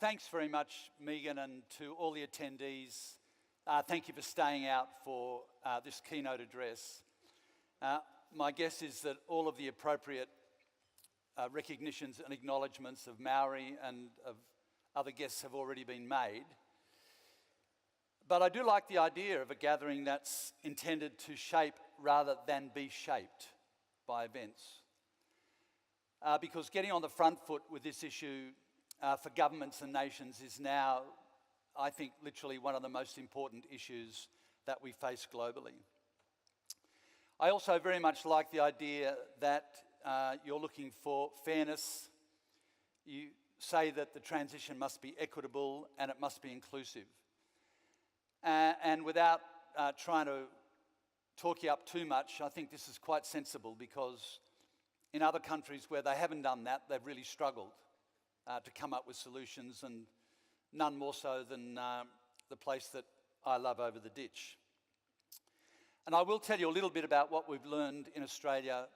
Thanks very much, Megan, and to all the attendees. Thank you for staying out for this keynote address. My guess is that all of the appropriate recognitions and acknowledgements of Maori and of other guests have already been made. But I do like the idea of a gathering that's intended to shape rather than be shaped by events. Because getting on the front foot with this issue for governments and nations is now, I think, literally one of the most important issues that we face globally. I also very much like the idea that you're looking for fairness. You say that the transition must be equitable and it must be inclusive. And without trying to talk you up too much, I think this is quite sensible because in other countries where they haven't done that, they've really struggled to come up with solutions, and none more so than the place that I love over the ditch. And I will tell you a little bit about what we've learned in Australia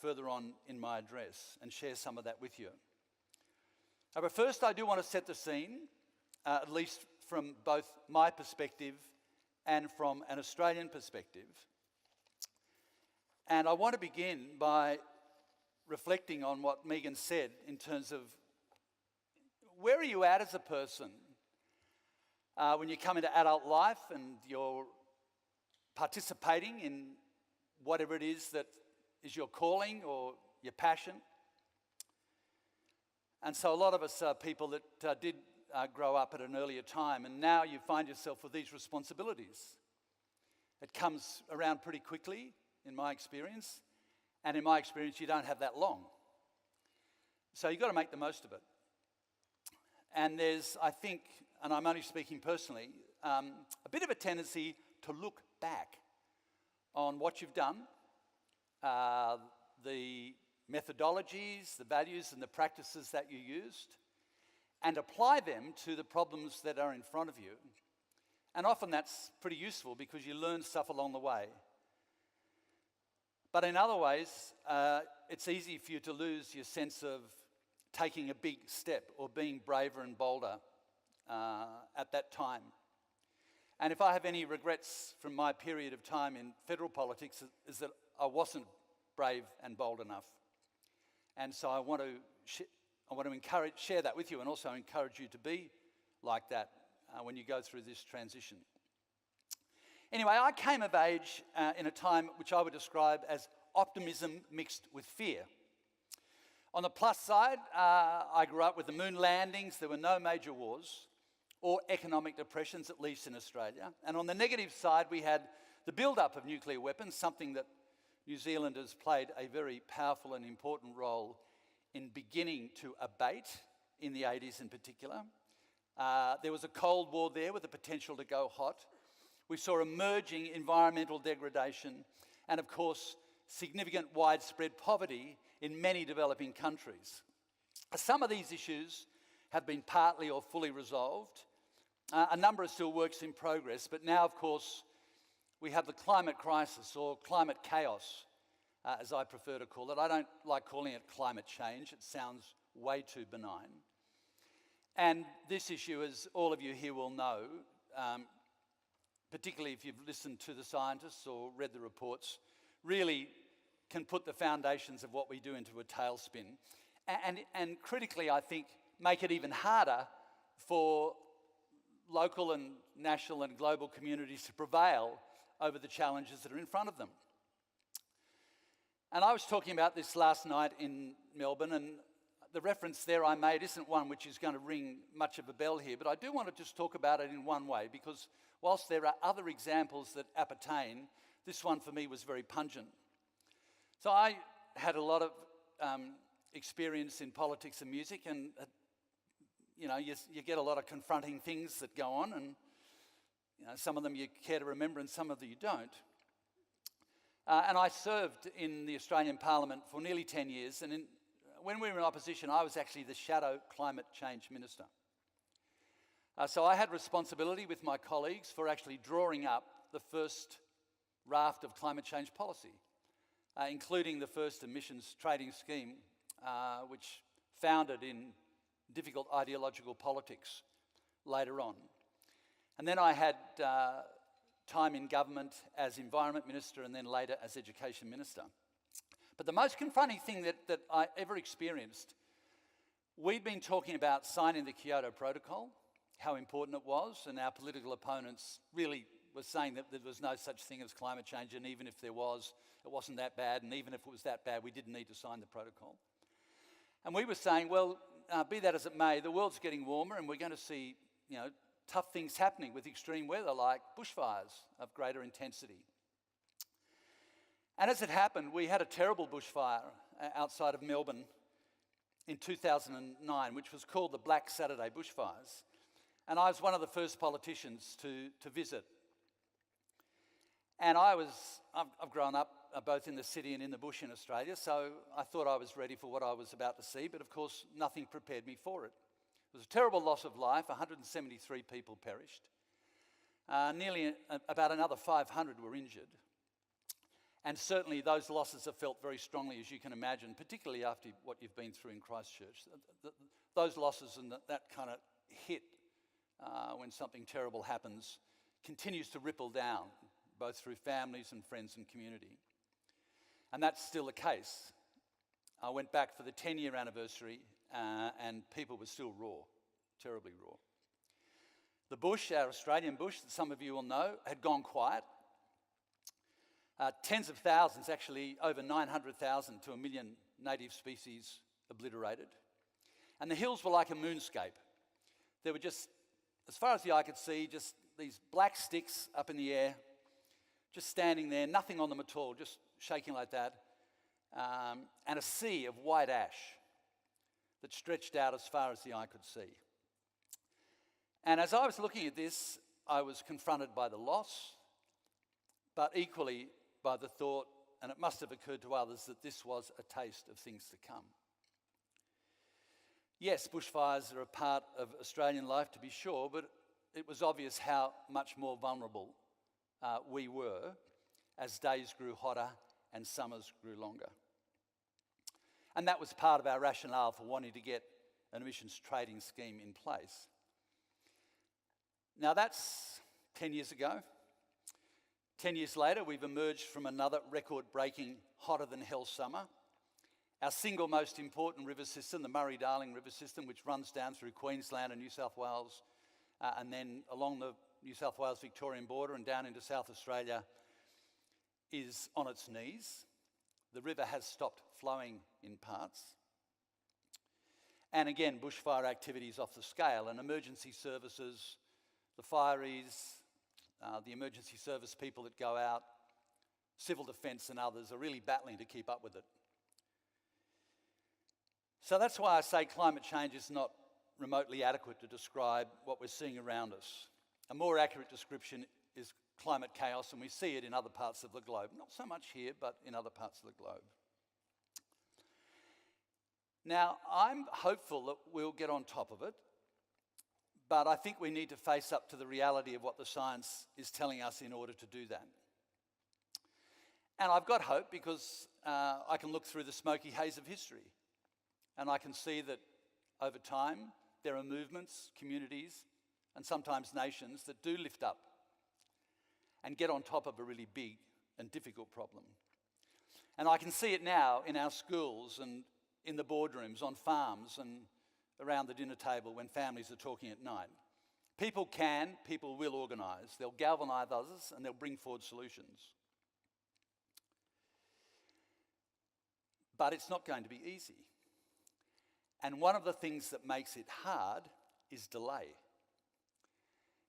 further on in my address and share some of that with you. But first, I do want to set the scene, at least from both my perspective and from an Australian perspective. And I want to begin by reflecting on what Megan said in terms of where are you at as a person when you come into adult life and you're participating in whatever it is that is your calling or your passion. And so a lot of us are people that did grow up at an earlier time, and now you find yourself with these responsibilities. It comes around pretty quickly, in my experience, and in my experience, you don't have that long. So you've got to make the most of it. And there's, I think, and I'm only speaking personally, a bit of a tendency to look back on what you've done, the methodologies, the values and the practices that you used, and apply them to the problems that are in front of you. And often that's pretty useful because you learn stuff along the way. But in other ways, it's easy for you to lose your sense of taking a big step or being braver and bolder at that time. And if I have any regrets from my period of time in federal politics, is that I wasn't brave and bold enough. And so I want to share that with you, and also encourage you to be like that when you go through this transition. Anyway, I came of age in a time which I would describe as optimism mixed with fear. On the plus side, I grew up with the moon landings. There were no major wars or economic depressions, at least in Australia. And on the negative side, we had the build-up of nuclear weapons, something that New Zealanders played a very powerful and important role in beginning to abate in the 80s in particular. There was a Cold War there with the potential to go hot. We saw emerging environmental degradation and, of course, significant widespread poverty in many developing countries. Some of these issues have been partly or fully resolved. A number are still works in progress, but now, of course, we have the climate crisis, or climate chaos, as I prefer to call it. I don't like calling it climate change. It sounds way too benign. And this issue, as all of you here will know, particularly if you've listened to the scientists or read the reports, really can put the foundations of what we do into a tailspin. And critically, I think, make it even harder for local and national and global communities to prevail over the challenges that are in front of them. And I was talking about this last night in Melbourne, and the reference there I made isn't one which is going to ring much of a bell here, but I do want to just talk about it in one way, because whilst there are other examples that appertain, this one for me was very pungent. So I had a lot of experience in politics and music, and you get a lot of confronting things that go on, and some of them you care to remember and some of them you don't. And I served in the Australian Parliament for nearly 10 years, and when we were in opposition, I was actually the shadow climate change minister. So I had responsibility with my colleagues for actually drawing up the first raft of climate change policy, including the first emissions trading scheme, which founded in difficult ideological politics later on. And then I had time in government as Environment Minister and then later as Education Minister. But the most confronting thing that I ever experienced, we'd been talking about signing the Kyoto Protocol, how important it was, and our political opponents really were saying that there was no such thing as climate change, and even if there was, it wasn't that bad, and even if it was that bad, we didn't need to sign the protocol. And we were saying, well, be that as it may, the world's getting warmer and we're going to see, tough things happening with extreme weather like bushfires of greater intensity. And as it happened, we had a terrible bushfire outside of Melbourne in 2009, which was called the Black Saturday bushfires. And I was one of the first politicians to visit. And I've grown up both in the city and in the bush in Australia, so I thought I was ready for what I was about to see, but of course nothing prepared me for it. It was a terrible loss of life. 173 people perished. Nearly about another 500 were injured. And certainly those losses are felt very strongly, as you can imagine, particularly after what you've been through in Christchurch. Those losses and that kind of hit when something terrible happens continues to ripple down, both through families and friends and community. And that's still the case. I went back for the 10-year anniversary and people were still raw, terribly raw. The bush, our Australian bush, that some of you will know, had gone quiet. Tens of thousands, actually over 900,000 to 1 million native species obliterated. And the hills were like a moonscape. There were just, as far as the eye could see, just these black sticks up in the air, just standing there, nothing on them at all, just shaking like that, and a sea of white ash that stretched out as far as the eye could see. And as I was looking at this, I was confronted by the loss, but equally by the thought, and it must have occurred to others, that this was a taste of things to come. Yes, bushfires are a part of Australian life, to be sure, but it was obvious how much more vulnerable we were as days grew hotter and summers grew longer. And that was part of our rationale for wanting to get an emissions trading scheme in place. Now that's 10 years ago. 10 years later, we've emerged from another record-breaking hotter-than-hell summer. Our single most important river system, the Murray-Darling River System, which runs down through Queensland and New South Wales, and then along the New South Wales-Victorian border and down into South Australia, is on its knees. The river has stopped flowing in parts. And again, bushfire activity is off the scale, and emergency services, the fireys, the emergency service people that go out, civil defence and others are really battling to keep up with it. So that's why I say climate change is not remotely adequate to describe what we're seeing around us. A more accurate description is climate chaos, and we see it in other parts of the globe. Not so much here, but in other parts of the globe. Now, I'm hopeful that we'll get on top of it, but I think we need to face up to the reality of what the science is telling us in order to do that. And I've got hope because I can look through the smoky haze of history, and I can see that over time there are movements, communities, and sometimes nations that do lift up and get on top of a really big and difficult problem. And I can see it now in our schools and in the boardrooms, on farms and around the dinner table when families are talking at night. People will organise, they'll galvanise others and they'll bring forward solutions. But it's not going to be easy. And one of the things that makes it hard is delay.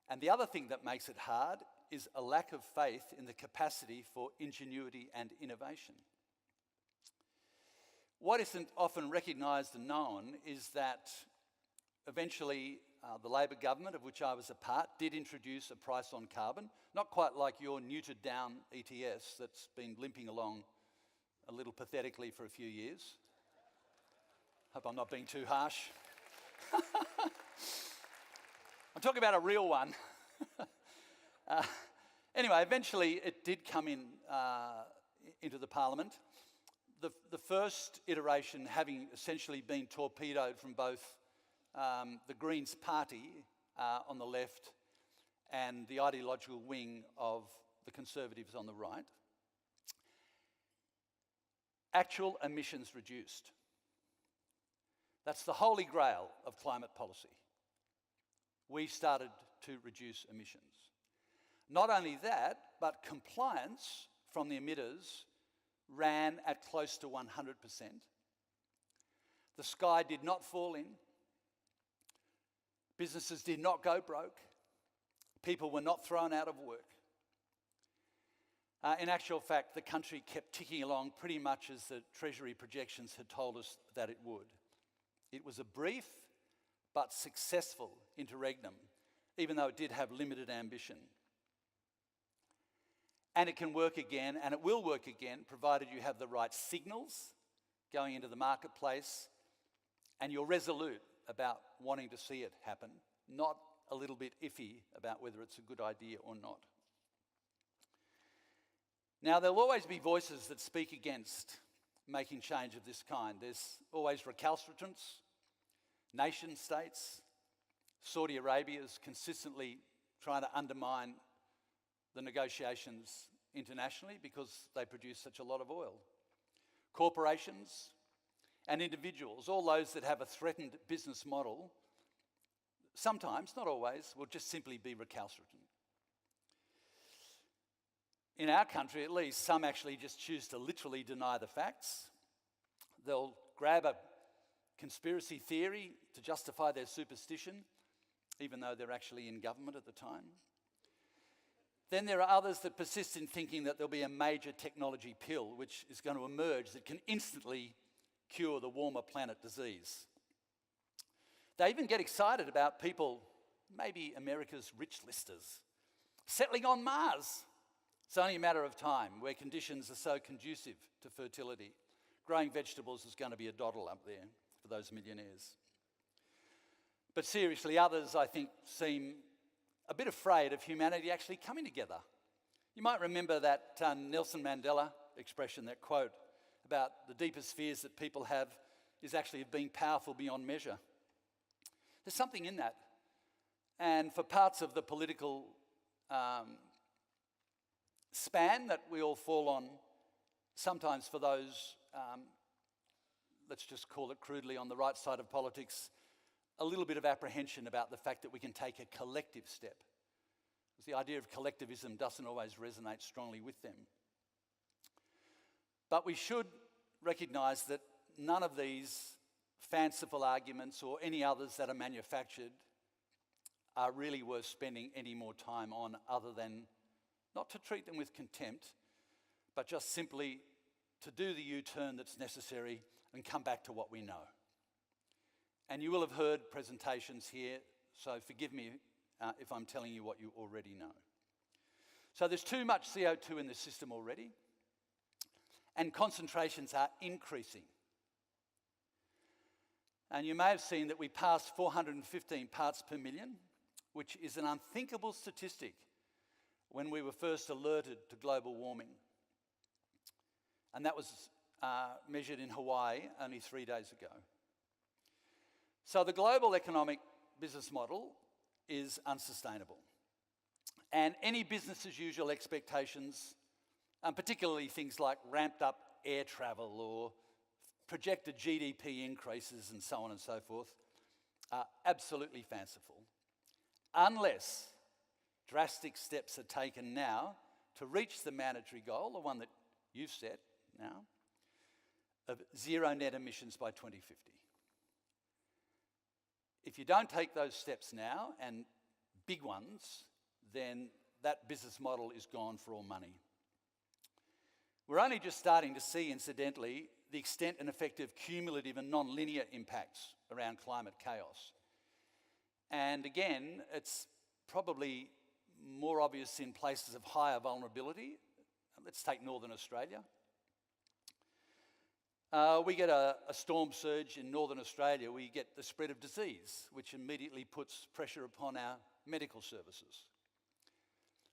And the other thing that makes it hard is a lack of faith in the capacity for ingenuity and innovation. What isn't often recognised and known is that eventually the Labor government, of which I was a part, did introduce a price on carbon, not quite like your neutered down ETS that's been limping along a little pathetically for a few years. Hope I'm not being too harsh. I'm talking about a real one. Anyway, eventually it did come into the Parliament. The first iteration having essentially been torpedoed from both the Greens party on the left and the ideological wing of the Conservatives on the right, actual emissions reduced. That's the holy grail of climate policy. We started to reduce emissions. Not only that, but compliance from the emitters ran at close to 100%. The sky did not fall in. Businesses did not go broke. People were not thrown out of work. In actual fact, the country kept ticking along pretty much as the Treasury projections had told us that it would. It was a brief but successful interregnum, even though it did have limited ambition. And it can work again, and it will work again, provided you have the right signals going into the marketplace and you're resolute about wanting to see it happen, not a little bit iffy about whether it's a good idea or not. Now, there'll always be voices that speak against making change of this kind. There's always recalcitrants, nation states. Saudi Arabia is consistently trying to undermine the negotiations internationally because they produce such a lot of oil. Corporations and individuals, all those that have a threatened business model, sometimes, not always, will just simply be recalcitrant. In our country, at least, some actually just choose to literally deny the facts. They'll grab a conspiracy theory to justify their superstition, even though they're actually in government at the time. Then there are others that persist in thinking that there'll be a major technology pill which is going to emerge that can instantly cure the warmer planet disease. They even get excited about people, maybe America's rich listers, settling on Mars. It's only a matter of time where conditions are so conducive to fertility. Growing vegetables is going to be a doddle up there for those millionaires. But seriously, others, I think, seem a bit afraid of humanity actually coming together. You might remember that Nelson Mandela expression, that quote about the deepest fears that people have is actually of being powerful beyond measure. There's something in that. And for parts of the political span that we all fall on, sometimes for those, let's just call it crudely, on the right side of politics, a little bit of apprehension about the fact that we can take a collective step. Because the idea of collectivism doesn't always resonate strongly with them. But we should recognise that none of these fanciful arguments or any others that are manufactured are really worth spending any more time on, other than not to treat them with contempt, but just simply to do the U-turn that's necessary and come back to what we know. And you will have heard presentations here, so forgive me if I'm telling you what you already know. So there's too much CO2 in the system already, and concentrations are increasing. And you may have seen that we passed 415 parts per million, which is an unthinkable statistic when we were first alerted to global warming. And that was measured in Hawaii only 3 days ago. So the global economic business model is unsustainable. And any business as usual expectations, particularly things like ramped up air travel or projected GDP increases and so on and so forth, are absolutely fanciful, unless drastic steps are taken now to reach the mandatory goal, the one that you've set now, of zero net emissions by 2050. If you don't take those steps now, and big ones, then that business model is gone for all money. We're only just starting to see, incidentally, the extent and effect of cumulative and non-linear impacts around climate chaos. And again, it's probably more obvious in places of higher vulnerability. Let's take Northern Australia. We get a storm surge in Northern Australia, we get the spread of disease, which immediately puts pressure upon our medical services.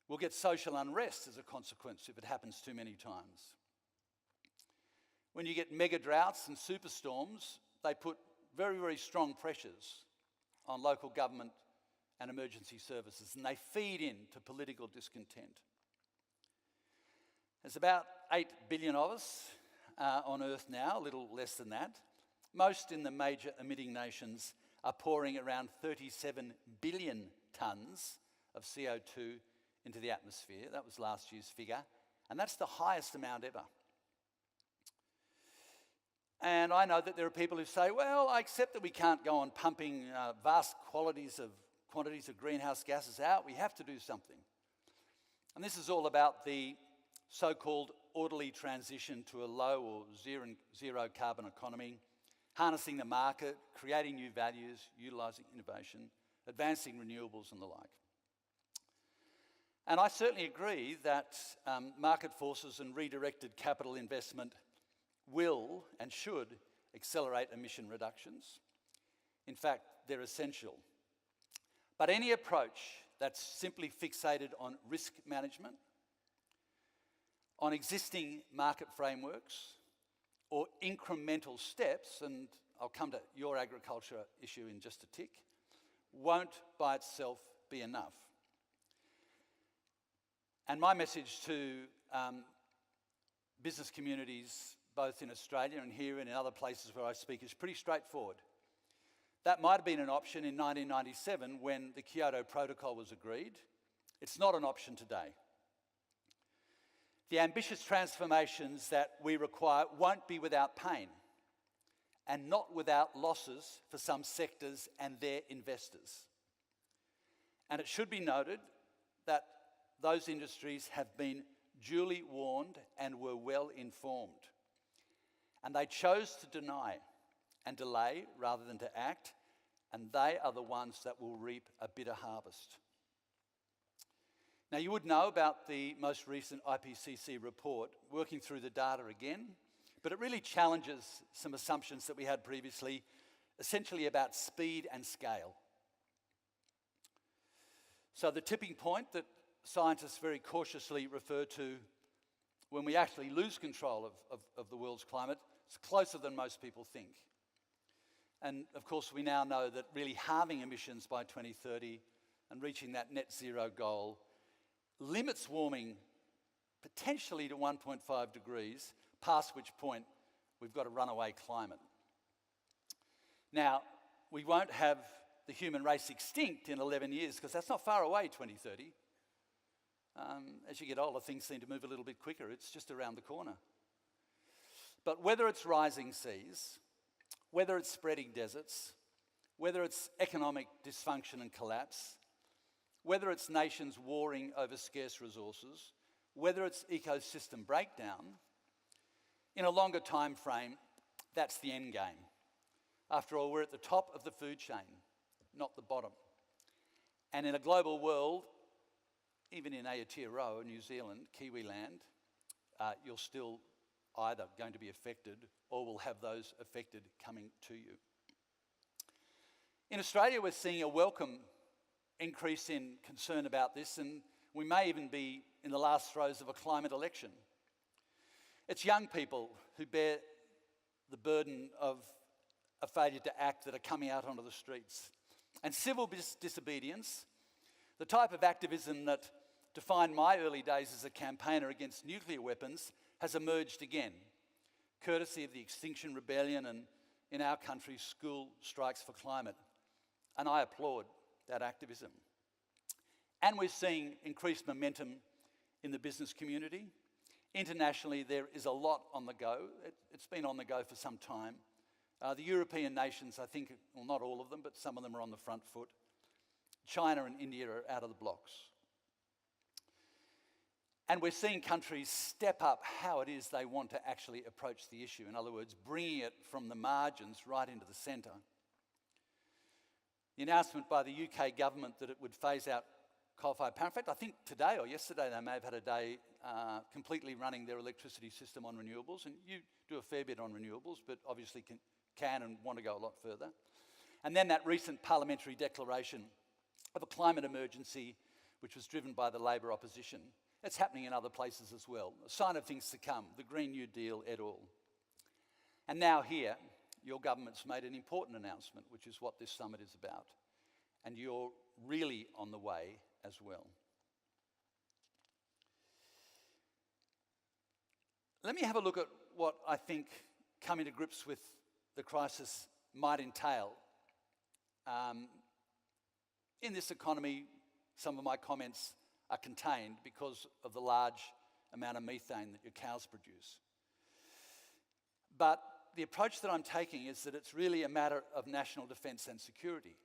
We'll get social unrest as a consequence if it happens too many times. When you get mega droughts and superstorms, they put very, very strong pressures on local government and emergency services, and they feed into political discontent. There's about 8 billion of us on Earth now, a little less than that. Most in the major emitting nations are pouring around 37 billion tonnes of CO2 into the atmosphere. That was last year's figure, and that's the highest amount ever. And I know that there are people who say, well, I accept that we can't go on pumping vast quantities of greenhouse gases out. We have to do something. And this is all about the so-called orderly transition to a low or zero carbon economy, harnessing the market, creating new values, utilising innovation, advancing renewables and the like. And I certainly agree that market forces and redirected capital investment will and should accelerate emission reductions. In fact, they're essential. But any approach that's simply fixated on risk management, on existing market frameworks, or incremental steps, and I'll come to your agriculture issue in just a tick, won't by itself be enough. And my message to business communities, both in Australia and here and in other places where I speak, is pretty straightforward. That might have been an option in 1997 when the Kyoto Protocol was agreed. It's not an option today. The ambitious transformations that we require won't be without pain and not without losses for some sectors and their investors. And it should be noted that those industries have been duly warned and were well informed. And they chose to deny and delay rather than to act, and they are the ones that will reap a bitter harvest. Now, you would know about the most recent IPCC report, working through the data again, but it really challenges some assumptions that we had previously, essentially about speed and scale. So the tipping point that scientists very cautiously refer to when we actually lose control of the world's climate is closer than most people think. And of course, we now know that really halving emissions by 2030 and reaching that net zero goal limits warming potentially to 1.5 degrees, past which point we've got a runaway climate. Now, we won't have the human race extinct in 11 years because that's not far away, 2030. As you get older, things seem to move a little bit quicker. It's just around the corner. But whether it's rising seas, whether it's spreading deserts, whether it's economic dysfunction and collapse, whether it's nations warring over scarce resources, whether it's ecosystem breakdown, in a longer time frame, that's the end game. After all, we're at the top of the food chain, not the bottom. And in a global world, even in Aotearoa, New Zealand, Kiwi land, you're still either going to be affected or will have those affected coming to you. In Australia, we're seeing a welcome increase in concern about this, and we may even be in the last throes of a climate election. It's young people who bear the burden of a failure to act that are coming out onto the streets. And civil disobedience, the type of activism that defined my early days as a campaigner against nuclear weapons, has emerged again, courtesy of the Extinction Rebellion and, in our country, school strikes for climate. And I applaud that activism. And we're seeing increased momentum in the business community. Internationally, there is a lot on the go. It's been on the go for some time. The European nations, I think, well, not all of them, but some of them are on the front foot. China and India are out of the blocks. And we're seeing countries step up how it is they want to actually approach the issue. In other words, bringing it from the margins right into the centre. The announcement by the UK government that it would phase out coal-fired power. In fact, I think today or yesterday they may have had a day completely running their electricity system on renewables. And you do a fair bit on renewables, but obviously can and want to go a lot further. And then that recent parliamentary declaration of a climate emergency, which was driven by the Labor opposition. It's happening in other places as well. A sign of things to come, the Green New Deal et al. And now here, your government's made an important announcement, which is what this summit is about. and you're really on the way as well. Let me have a look at what I think coming to grips with the crisis might entail. In this economy, some of my comments are contained because of the large amount of methane that your cows produce. But the approach that I'm taking is that it's really a matter of national defence and security.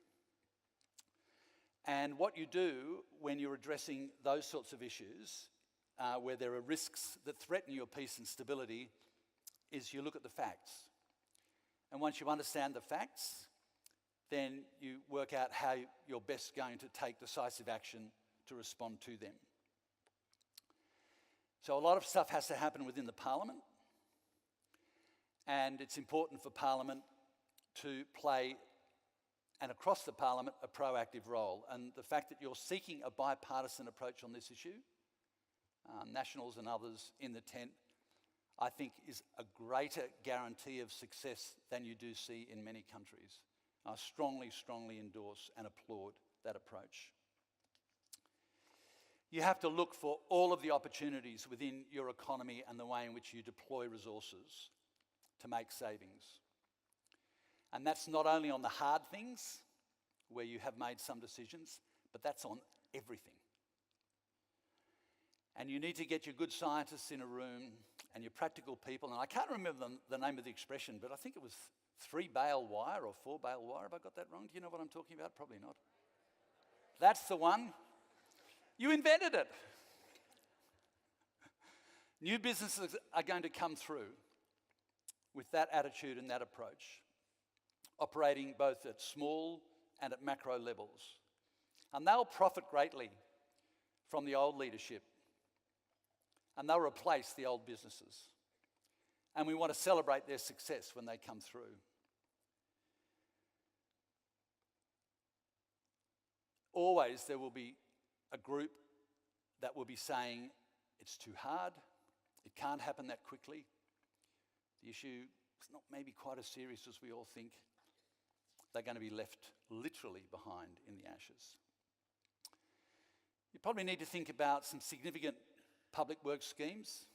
And what you do when you're addressing those sorts of issues, where there are risks that threaten your peace and stability, is you look at the facts. And once you understand the facts, then you work out how you're best going to take decisive action to respond to them. So a lot of stuff has to happen within the Parliament, and it's important for Parliament to play, and across the Parliament, a proactive role. And the fact that you're seeking a bipartisan approach on this issue, Nationals and others in the tent, I think is a greater guarantee of success than you do see in many countries. I strongly, strongly endorse and applaud that approach. You have to look for all of the opportunities within your economy and the way in which you deploy resources to make savings. And that's not only on the hard things, where you have made some decisions, but that's on everything. And you need to get your good scientists in a room and your practical people, and I can't remember the name of the expression, but I think it was 3-bale wire or 4-bale wire. Have I got that wrong? Do you know what I'm talking about? Probably not. That's the one. You invented it. New businesses are going to come through with that attitude and that approach, operating both at small and at macro levels. And they'll profit greatly from the old leadership, and they'll replace the old businesses. And we want to celebrate their success when they come through. Always there will be a group that will be saying it's too hard, it can't happen that quickly, the issue is not maybe quite as serious as we all think. They're going to be left literally behind in the ashes. You probably need to think about some significant public works schemes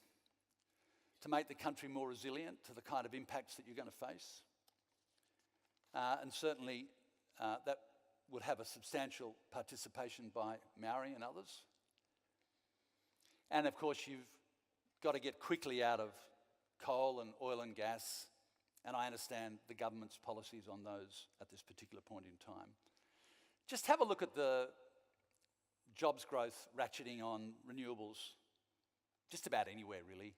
to make the country more resilient to the kind of impacts that you're going to face. And certainly that would have a substantial participation by Maori and others. And of course, you've got to get quickly out of coal and oil and gas, and I understand the government's policies on those at this particular point in time. Just have a look at the jobs growth ratcheting on renewables, just about anywhere really.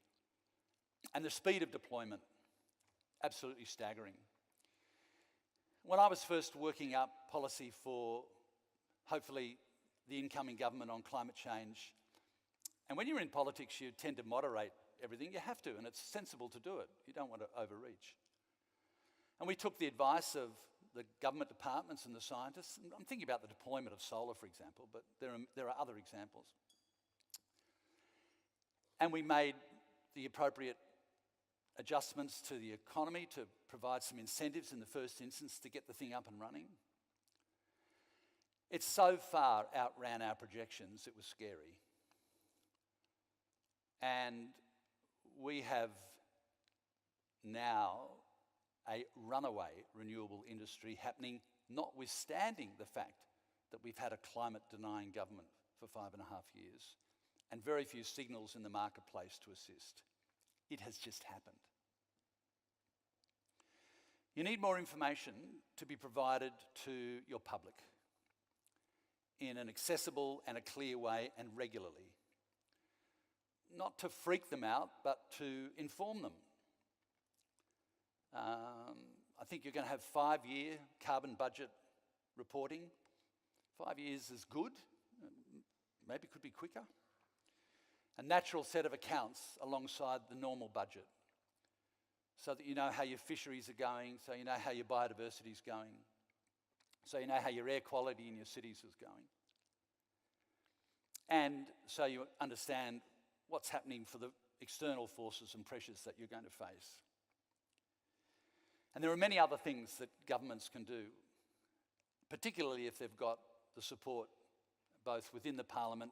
And the speed of deployment, absolutely staggering. When I was first working up policy for, hopefully, the incoming government on climate change, and when you're in politics, you tend to moderate everything. You have to, and it's sensible to do it. You don't want to overreach. And we took the advice of the government departments and the scientists. I'm thinking about the deployment of solar, for example, but there are other examples. And we made the appropriate adjustments to the economy to provide some incentives in the first instance to get the thing up and running. It so far outran our projections, it was scary. And we have now a runaway renewable industry happening, notwithstanding the fact that we've had a climate-denying government for 5.5 years and very few signals in the marketplace to assist. It has just happened. You need more information to be provided to your public in an accessible and a clear way and regularly. Not to freak them out, but to inform them. I think you're going to have 5-year carbon budget reporting. 5 years is good, maybe it could be quicker. A natural set of accounts alongside the normal budget, so that you know how your fisheries are going, so you know how your biodiversity is going, so you know how your air quality in your cities is going. And so you understand what's happening for the external forces and pressures that you're going to face. And there are many other things that governments can do, particularly if they've got the support both within the Parliament,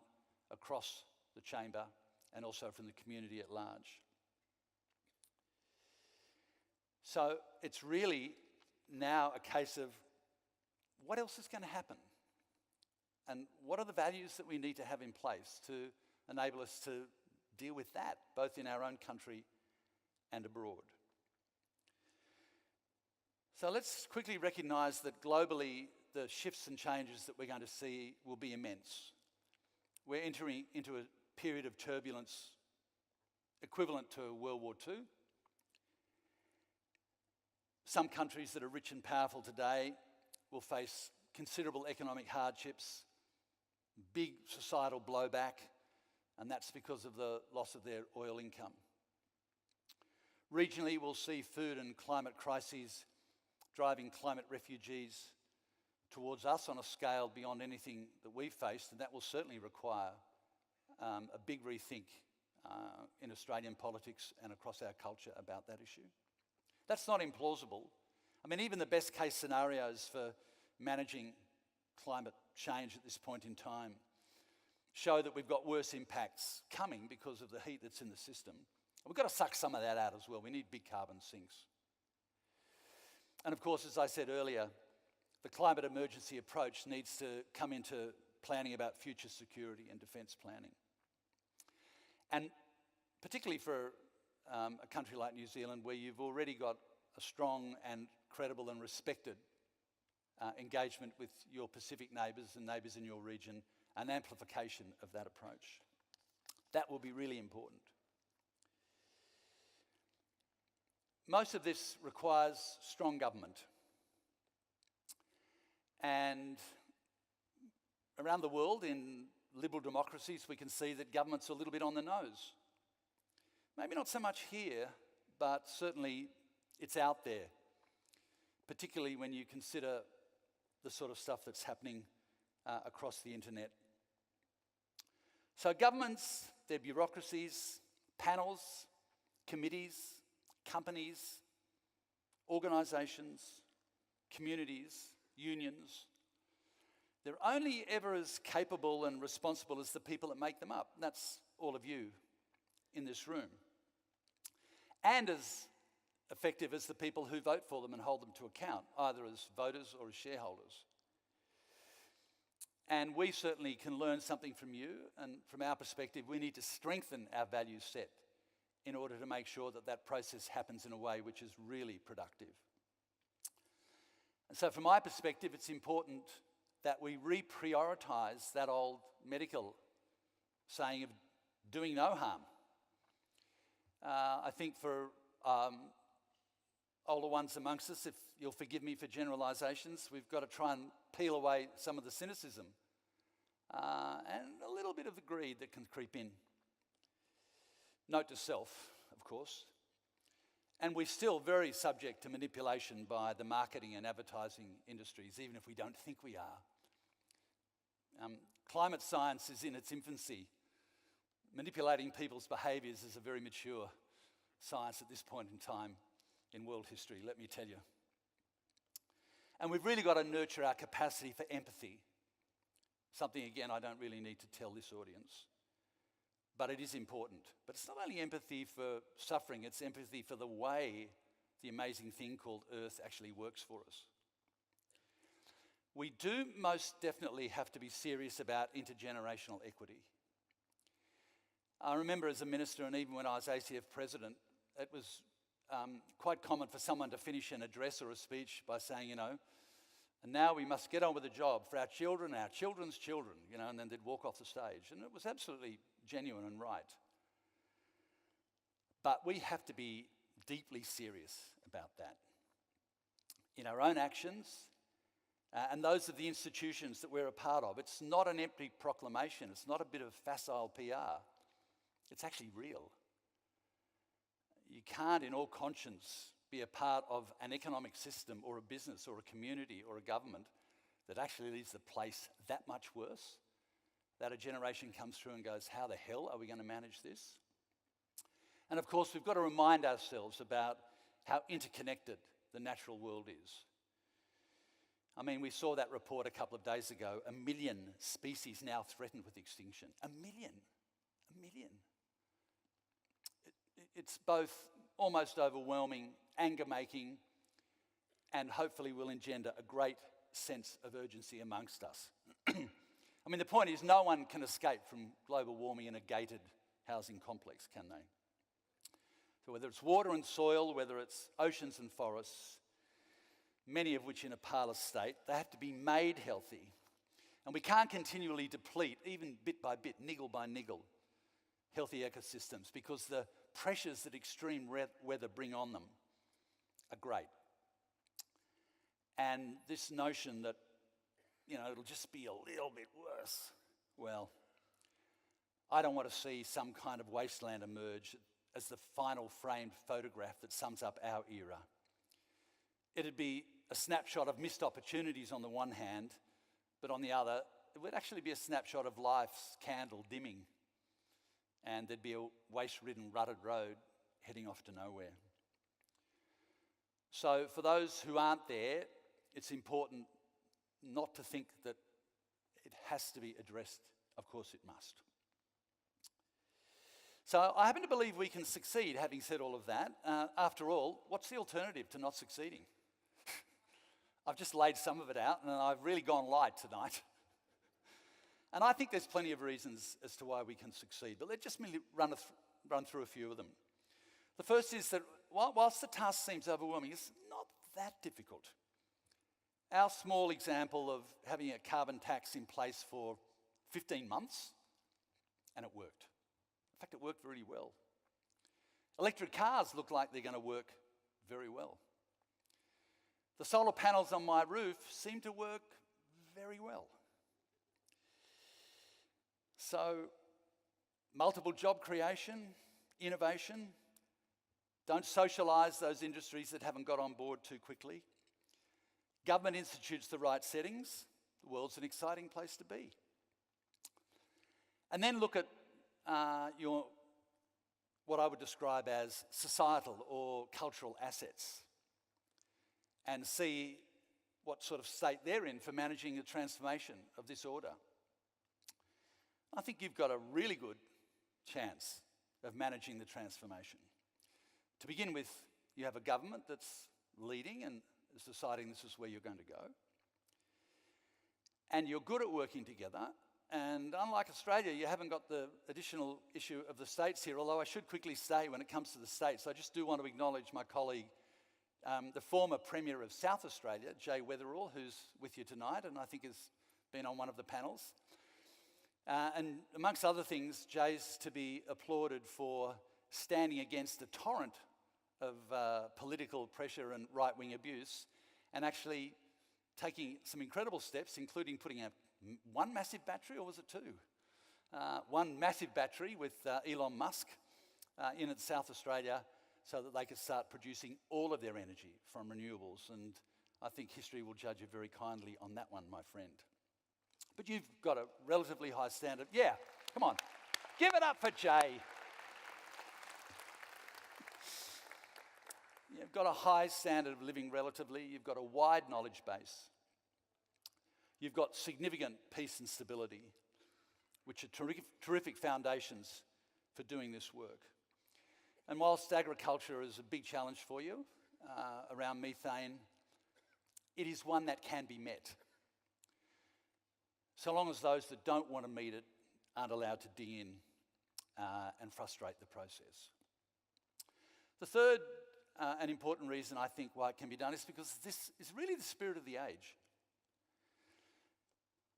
across the chamber, and also from the community at large. So it's really now a case of what else is going to happen? And what are the values that we need to have in place to enable us to deal with that, both in our own country and abroad? So let's quickly recognise that globally, the shifts and changes that we're going to see will be immense. We're entering into a period of turbulence equivalent to World War II. Some countries that are rich and powerful today will face considerable economic hardships, big societal blowback, and that's because of the loss of their oil income. Regionally, we'll see food and climate crises driving climate refugees towards us on a scale beyond anything that we've faced, and that will certainly require a big rethink in Australian politics and across our culture about that issue. That's not implausible. I mean, even the best case scenarios for managing climate change at this point in time show that we've got worse impacts coming because of the heat that's in the system. We've got to suck some of that out as well. We need big carbon sinks. And of course, as I said earlier, the climate emergency approach needs to come into planning about future security and defence planning. And particularly for a country like New Zealand, where you've already got a strong and credible and respected engagement with your Pacific neighbours and neighbours in your region, an amplification of that approach. That will be really important. Most of this requires strong government. And around the world, in liberal democracies, we can see that government's a little bit on the nose. Maybe not so much here, but certainly it's out there, particularly when you consider the sort of stuff that's happening across the internet. So governments, their bureaucracies, panels, committees, companies, organisations, communities, unions, they're only ever as capable and responsible as the people that make them up. And that's all of you in this room. And as effective as the people who vote for them and hold them to account, either as voters or as shareholders. And we certainly can learn something from you, and from our perspective, we need to strengthen our value set in order to make sure that that process happens in a way which is really productive. And so from my perspective, it's important that we reprioritise that old medical saying of doing no harm. I think for older ones amongst us, if you'll forgive me for generalisations, we've got to try and peel away some of the cynicism and a little bit of the greed that can creep in. Note to self, of course. And we're still very subject to manipulation by the marketing and advertising industries, even if we don't think we are. Climate science is in its infancy. Manipulating people's behaviours is a very mature science at this point in time in world history, let me tell you. And we've really got to nurture our capacity for empathy. Something, again, I don't really need to tell this audience. But it is important. But it's not only empathy for suffering, it's empathy for the way the amazing thing called Earth actually works for us. We do most definitely have to be serious about intergenerational equity. I remember as a minister, and even when I was ACF president, it was quite common for someone to finish an address or a speech by saying, and now we must get on with the job for our children, our children's children, and then they'd walk off the stage. And it was absolutely genuine and right. But we have to be deeply serious about that. In our own actions, and those of the institutions that we're a part of. It's not an empty proclamation. It's not a bit of facile PR. It's actually real. You can't, in all conscience, be a part of an economic system or a business or a community or a government that actually leaves the place that much worse, that a generation comes through and goes, how the hell are we going to manage this? And of course, we've got to remind ourselves about how interconnected the natural world is. I mean, we saw that report a couple of days ago, 1 million species now threatened with extinction. 1 million. 1 million. It's both almost overwhelming, anger-making, and hopefully will engender a great sense of urgency amongst us. I mean, the point is no one can escape from global warming in a gated housing complex, can they? So whether it's water and soil, whether it's oceans and forests, many of which in a parlous state, they have to be made healthy. And we can't continually deplete, even bit by bit, niggle by niggle, healthy ecosystems because the pressures that extreme weather bring on them are great. And this notion that, it'll just be a little bit worse, well, I don't want to see some kind of wasteland emerge as the final framed photograph that sums up our era. It'd be a snapshot of missed opportunities on the one hand, but on the other, it would actually be a snapshot of life's candle dimming, and there'd be a waste-ridden, rutted road heading off to nowhere. So for those who aren't there, it's important not to think that it has to be addressed. Of course it must. So I happen to believe we can succeed, having said all of that. After all, what's the alternative to not succeeding? I've just laid some of it out, and I've really gone light tonight. And I think there's plenty of reasons as to why we can succeed, but let's just merely run through a few of them. The first is that whilst the task seems overwhelming, it's not that difficult. Our small example of having a carbon tax in place for 15 months, and it worked. In fact, it worked very well. Electric cars look like they're going to work very well. The solar panels on my roof seem to work very well. So, multiple job creation, innovation. Don't socialise those industries that haven't got on board too quickly. Government institutes the right settings. The world's an exciting place to be. And then look at what I would describe as societal or cultural assets and see what sort of state they're in for managing the transformation of this order. I think you've got a really good chance of managing the transformation. To begin with, you have a government that's leading and is deciding this is where you're going to go. And you're good at working together. And unlike Australia, you haven't got the additional issue of the states here, although I should quickly say when it comes to the states, I just do want to acknowledge my colleague, the former Premier of South Australia, Jay Weatherall, who's with you tonight and I think has been on one of the panels. And amongst other things, Jay's to be applauded for standing against a torrent of political pressure and right-wing abuse and actually taking some incredible steps, including putting out one massive battery, or was it two? One massive battery with Elon Musk in South Australia so that they could start producing all of their energy from renewables. And I think history will judge you very kindly on that one, my friend. But you've got a relatively high standard. Yeah, come on. Give it up for Jay. You've got a high standard of living relatively. You've got a wide knowledge base. You've got significant peace and stability, which are terrific foundations for doing this work. And whilst agriculture is a big challenge for you around methane, it is one that can be met, so long as those that don't want to meet it aren't allowed to dig in and frustrate the process. The third and important reason I think why it can be done is because this is really the spirit of the age.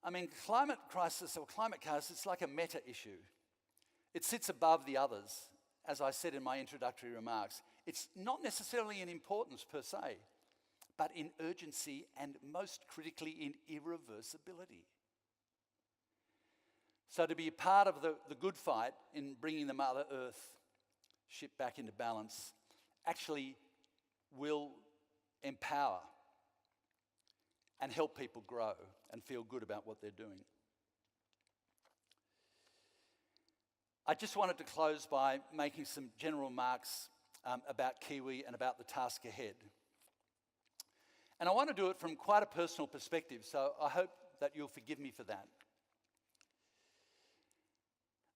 I mean, climate crisis or climate chaos, it's like a meta issue. It sits above the others, as I said in my introductory remarks. It's not necessarily in importance per se, but in urgency and most critically in irreversibility. So to be a part of the good fight in bringing the Mother Earth ship back into balance actually will empower and help people grow and feel good about what they're doing. I just wanted to close by making some general remarks about Kiwi and about the task ahead. And I want to do it from quite a personal perspective, so I hope that you'll forgive me for that.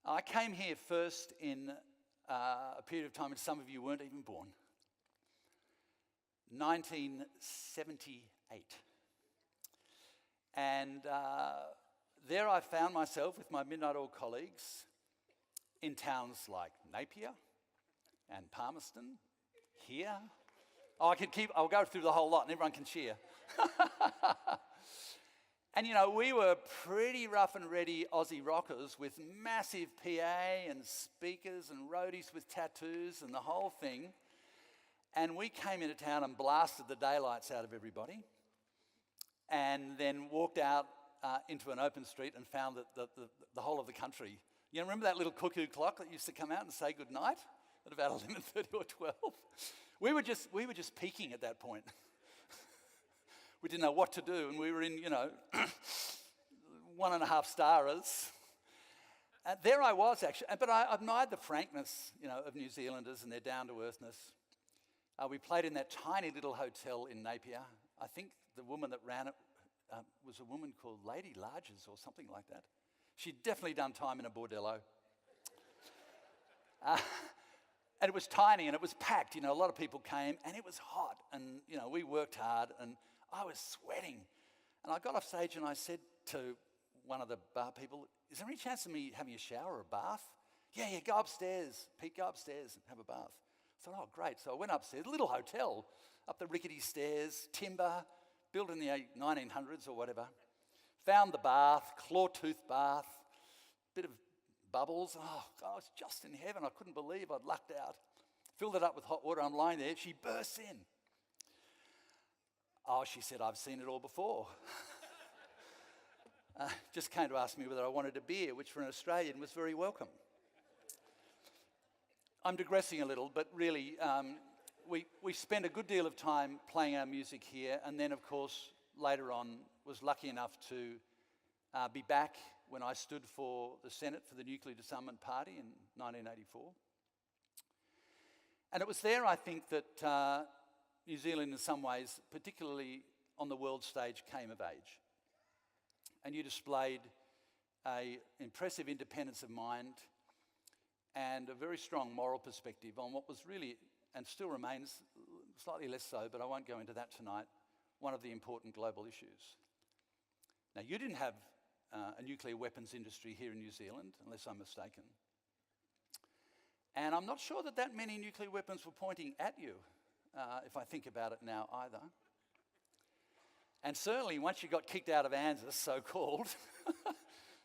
I came here first in a period of time when some of you weren't even born. 1978. And there I found myself with my Midnight Oil colleagues in towns like Napier and Palmerston, here. Oh, I'll go through the whole lot and everyone can cheer. And you know, we were pretty rough and ready Aussie rockers with massive PA and speakers and roadies with tattoos and the whole thing. And we came into town and blasted the daylights out of everybody, and then walked out into an open street and found that the whole of the country. You know, remember that little cuckoo clock that used to come out and say good night at about 11:30 or 12? We were just peaking at that point. We didn't know what to do, and we were in, 1.5 stars. There I was, actually, but I admired the frankness, of New Zealanders and their down-to-earthness. We played in that tiny little hotel in Napier. I think the woman that ran it was a woman called Lady Larges or something like that. She'd definitely done time in a bordello. And it was tiny and it was packed. A lot of people came and it was hot. And, we worked hard and I was sweating. And I got off stage and I said to one of the bar people, "Is there any chance of me having a shower or a bath?" Yeah, go upstairs. Pete, go upstairs and have a bath. I thought, oh, great. So I went upstairs, a little hotel, up the rickety stairs, timber, built in the 1900s or whatever. Found the bath, claw-tooth bath, bit of bubbles. Oh, God, I was just in heaven. I couldn't believe I'd lucked out. Filled it up with hot water. I'm lying there. She bursts in. Oh, she said, "I've seen it all before." Just came to ask me whether I wanted a beer, which for an Australian was very welcome. I'm digressing a little, but really, we spent a good deal of time playing our music here, and then, of course, later on, was lucky enough to be back when I stood for the Senate for the Nuclear Disarmament Party in 1984. And it was there, I think, that New Zealand, in some ways, particularly on the world stage, came of age. And you displayed an impressive independence of mind and a very strong moral perspective on what was really, and still remains, slightly less so, but I won't go into that tonight, one of the important global issues. Now, you didn't have a nuclear weapons industry here in New Zealand, unless I'm mistaken. And I'm not sure that many nuclear weapons were pointing at you, if I think about it now either. And certainly once you got kicked out of ANZUS, so-called,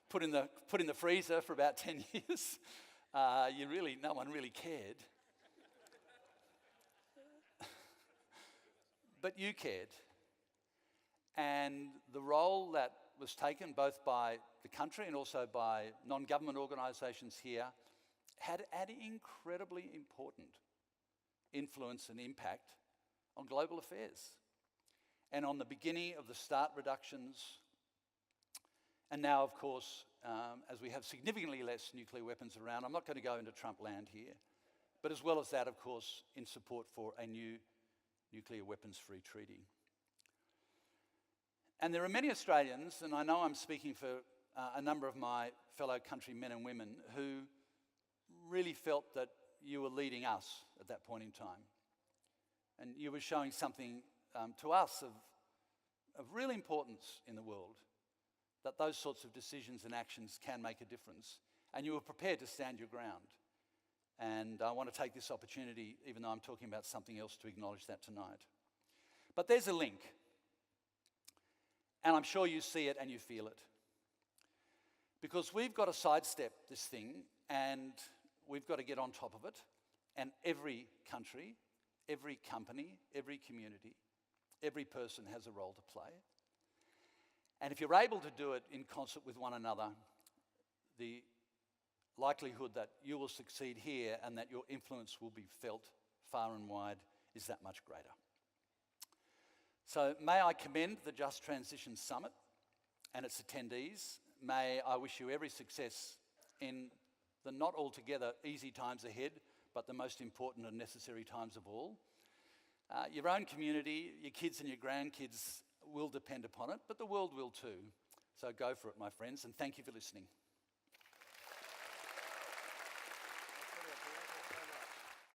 put in the freezer for about 10 years, no one really cared. But you cared. And the role that was taken both by the country and also by non-government organisations here had an incredibly important influence and impact on global affairs and on the beginning of the START reductions. And now, of course, as we have significantly less nuclear weapons around, I'm not going to go into Trump land here, but as well as that, of course, in support for a new nuclear weapons-free treaty. And there are many Australians, and I know I'm speaking for a number of my fellow countrymen and women, who really felt that you were leading us at that point in time. And you were showing something to us of real importance in the world, that those sorts of decisions and actions can make a difference. And you were prepared to stand your ground. And I want to take this opportunity, even though I'm talking about something else, to acknowledge that tonight. But there's a link. And I'm sure you see it and you feel it. Because we've got to sidestep this thing and we've got to get on top of it. And every country, every company, every community, every person has a role to play. And if you're able to do it in concert with one another, the likelihood that you will succeed here and that your influence will be felt far and wide is that much greater. So may I commend the Just Transition Summit and its attendees. May I wish you every success in the not altogether easy times ahead, but the most important and necessary times of all. Your own community, your kids and your grandkids will depend upon it, but the world will too. So go for it, my friends, and thank you for listening.